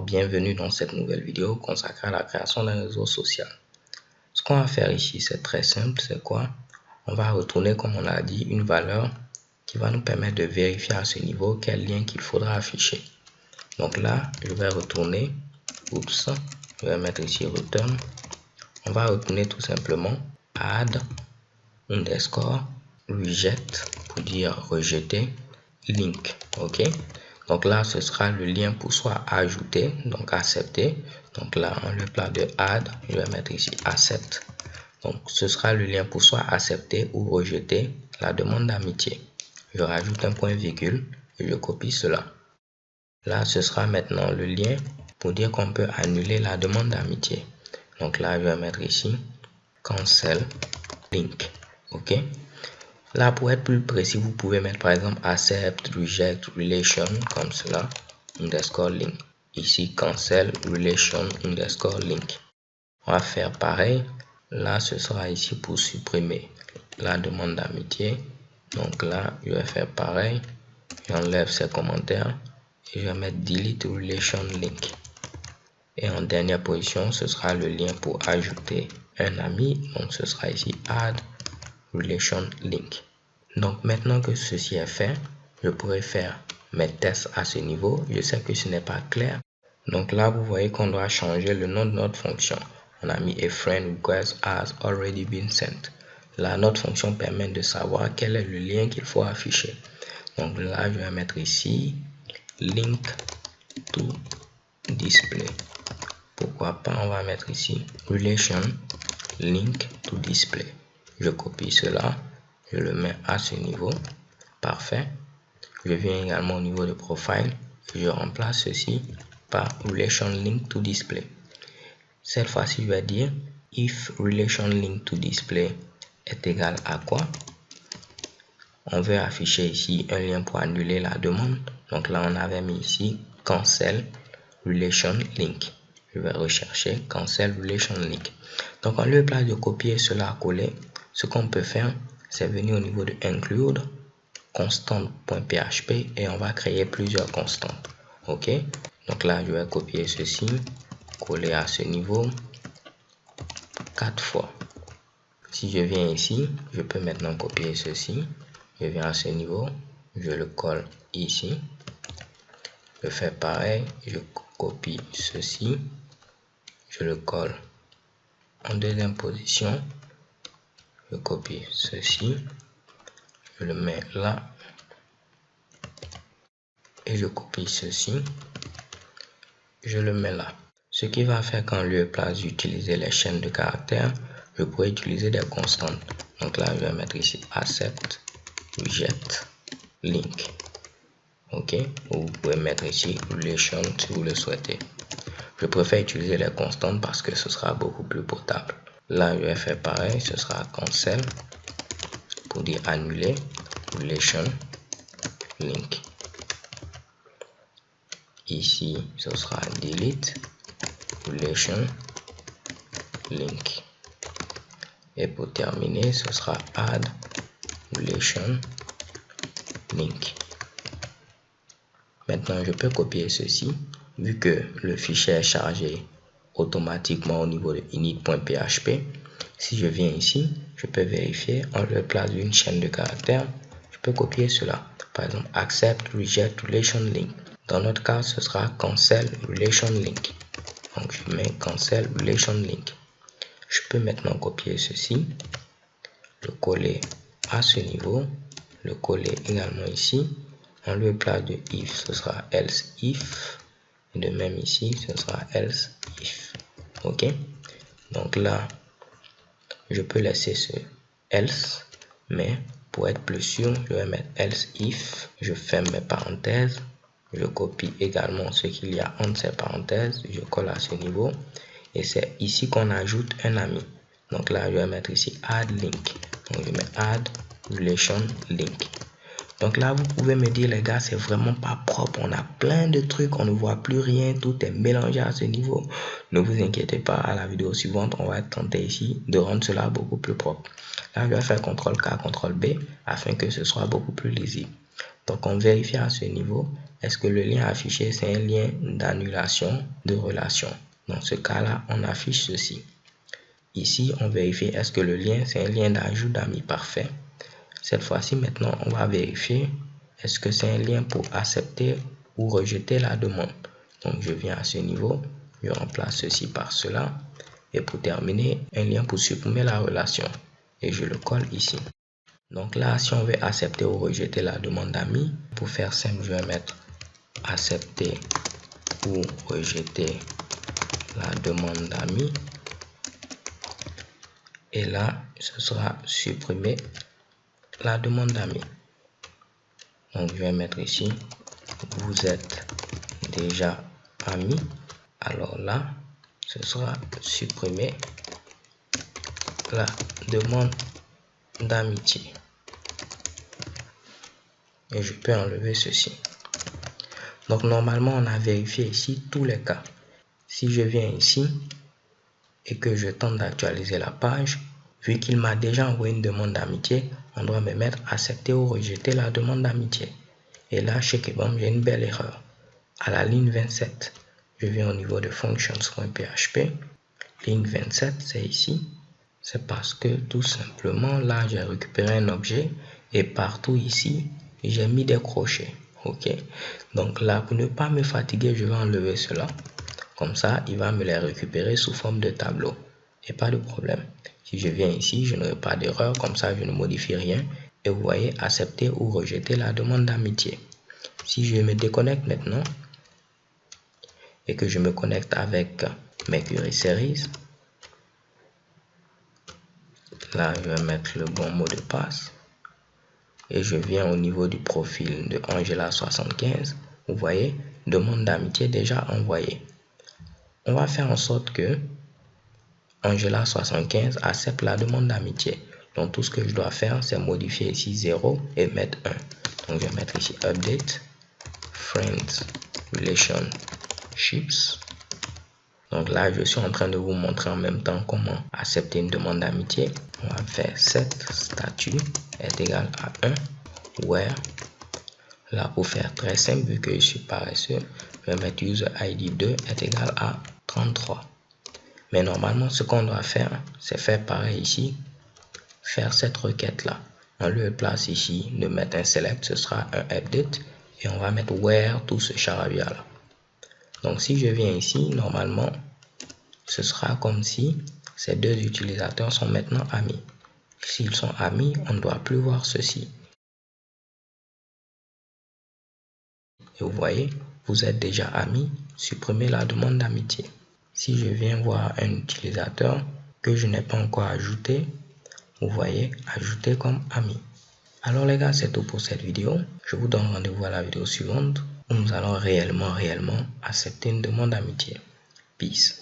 Alors, bienvenue dans cette nouvelle vidéo consacrée à la création d'un réseau social. Ce qu'on va faire ici, c'est très simple. C'est quoi? On va retourner, comme on a dit, une valeur qui va nous permettre de vérifier à ce niveau quel lien qu'il faudra afficher. Donc là, je vais retourner. Oups, je vais mettre ici return. On va retourner tout simplement add underscore reject pour dire rejeter link. Ok. Donc là, ce sera le lien pour soit ajouter, donc accepter. Donc là, en lieu place de add, je vais mettre ici accept. Donc ce sera le lien pour soit accepter ou rejeter la demande d'amitié. Je rajoute un point virgule et je copie cela. Là, ce sera maintenant le lien pour dire qu'on peut annuler la demande d'amitié. Donc là, je vais mettre ici cancel link. Ok. Là, pour être plus précis, vous pouvez mettre par exemple accept, reject, relation, comme cela, underscore link. Ici, cancel, relation, underscore link. On va faire pareil. Là, ce sera ici pour supprimer la demande d'amitié. Donc là, je vais faire pareil. J'enlève ces commentaires et je vais mettre delete relation link. Et en dernière position, ce sera le lien pour ajouter un ami. Donc, ce sera ici add relation link. Donc maintenant que ceci est fait, je pourrais faire mes tests à ce niveau. Je sais que ce n'est pas clair. Donc là, vous voyez qu'on doit changer le nom de notre fonction. On a mis a friend request has already been sent. Là, notre fonction permet de savoir quel est le lien qu'il faut afficher. Donc là, je vais mettre ici link to display. Pourquoi pas, on va mettre ici relation link to display. Je copie cela. Je le mets à ce niveau. Parfait. Je viens également au niveau de profile. Je remplace ceci par relation link to display. Cette fois-ci, je vais dire if relation link to display est égal à quoi? On veut afficher ici un lien pour annuler la demande. Donc là, on avait mis ici cancel relation link. Je vais rechercher cancel relation link. Donc en lieu de copier cela à coller, ce qu'on peut faire, c'est venir au niveau de include constant.php et on va créer plusieurs constantes. Ok, donc là je vais copier ceci, coller à ce niveau 4 fois. Si je viens ici, je peux maintenant copier ceci. Je viens à ce niveau, je le colle ici. Je fais pareil, je copie ceci, je le colle en deuxième position. Je copie ceci, je le mets là et je copie ceci, je le mets là. Ce qui va faire qu'en lieu et place d'utiliser les chaînes de caractères, je pourrais utiliser des constantes. Donc là, je vais mettre ici accept, reject, link. Ok, ou vous pouvez mettre ici relation si vous le souhaitez. Je préfère utiliser les constantes parce que ce sera beaucoup plus potable. Là, je vais faire pareil, ce sera cancel pour dire annuler, relation, link. Ici, ce sera delete, relation, link. Et pour terminer, ce sera add, relation, link. Maintenant, je peux copier ceci, vu que le fichier est chargé automatiquement au niveau de init.php. Si je viens ici, je peux vérifier en lieu de place d'une chaîne de caractères, je peux copier cela. Par exemple, accept, reject, relation link. Dans notre cas, ce sera cancel, relation link. Donc, je mets cancel, relation link. Je peux maintenant copier ceci, le coller à ce niveau, le coller également ici. En lieu de place de if, ce sera else if. De même ici, ce sera else if. Ok. Donc là, je peux laisser ce else, mais pour être plus sûr, je vais mettre else if. Je ferme mes parenthèses. Je copie également ce qu'il y a entre ces parenthèses. Je colle à ce niveau. Et c'est ici qu'on ajoute un ami. Donc là, je vais mettre ici add link. Donc je mets add relation link. Donc là, vous pouvez me dire, les gars, c'est vraiment pas propre. On a plein de trucs, on ne voit plus rien. Tout est mélangé à ce niveau. Ne vous inquiétez pas, à la vidéo suivante, on va tenter ici de rendre cela beaucoup plus propre. Là, je vais faire CTRL-K, CTRL-B afin que ce soit beaucoup plus lisible. Donc on vérifie à ce niveau, est-ce que le lien affiché c'est un lien d'annulation de relation. Dans ce cas-là, on affiche ceci. Ici, on vérifie est-ce que le lien c'est un lien d'ajout d'amis. Parfait. Cette fois-ci, maintenant, on va vérifier est-ce que c'est un lien pour accepter ou rejeter la demande. Donc je viens à ce niveau, je remplace ceci par cela. Et pour terminer, un lien pour supprimer la relation. Et je le colle ici. Donc là, si on veut accepter ou rejeter la demande d'amis, pour faire simple, je vais mettre accepter ou rejeter la demande d'amis. Et là, ce sera supprimer la demande d'amis. Donc je vais mettre ici, vous êtes déjà amis. Alors là, ce sera supprimer la demande d'amitié. Et je peux enlever ceci. Donc normalement, on a vérifié ici tous les cas. Si je viens ici et que je tente d'actualiser la page, vu qu'il m'a déjà envoyé une demande d'amitié, on doit me mettre accepter ou rejeter la demande d'amitié. Et là, chez Kebam, j'ai une belle erreur. À la ligne 27, je viens au niveau de functions.php. Ligne 27, c'est ici. C'est parce que tout simplement, là, j'ai récupéré un objet et partout ici, j'ai mis des crochets. Ok. Donc là, pour ne pas me fatiguer, je vais enlever cela. Comme ça, il va me les récupérer sous forme de tableau. Et pas de problème. Si je viens ici, je n'aurai pas d'erreur. Comme ça, je ne modifie rien. Et vous voyez, accepter ou rejeter la demande d'amitié. Si je me déconnecte maintenant et que je me connecte avec Mercury Series, là, je vais mettre le bon mot de passe. Et je viens au niveau du profil de Angela75. Vous voyez, demande d'amitié déjà envoyée. On va faire en sorte que Angela75 accepte la demande d'amitié. Donc tout ce que je dois faire, c'est modifier ici 0 et mettre 1. Donc je vais mettre ici update, friends, relationships. Donc là, je suis en train de vous montrer en même temps comment accepter une demande d'amitié. On va faire set statut est égal à 1, where. Là, pour faire très simple, vu que je suis paresseux, je vais mettre user ID 2 est égal à 33. Mais normalement, ce qu'on doit faire, c'est faire pareil ici, faire cette requête-là. On lui place ici de mettre un select, ce sera un update, et on va mettre where tout ce charabia-là. Donc si je viens ici, normalement, ce sera comme si ces deux utilisateurs sont maintenant amis. S'ils sont amis, on ne doit plus voir ceci. Et vous voyez, vous êtes déjà amis, supprimez la demande d'amitié. Si je viens voir un utilisateur que je n'ai pas encore ajouté, vous voyez, ajouter comme ami. Alors les gars, c'est tout pour cette vidéo. Je vous donne rendez-vous à la vidéo suivante où nous allons réellement accepter une demande d'amitié. Peace.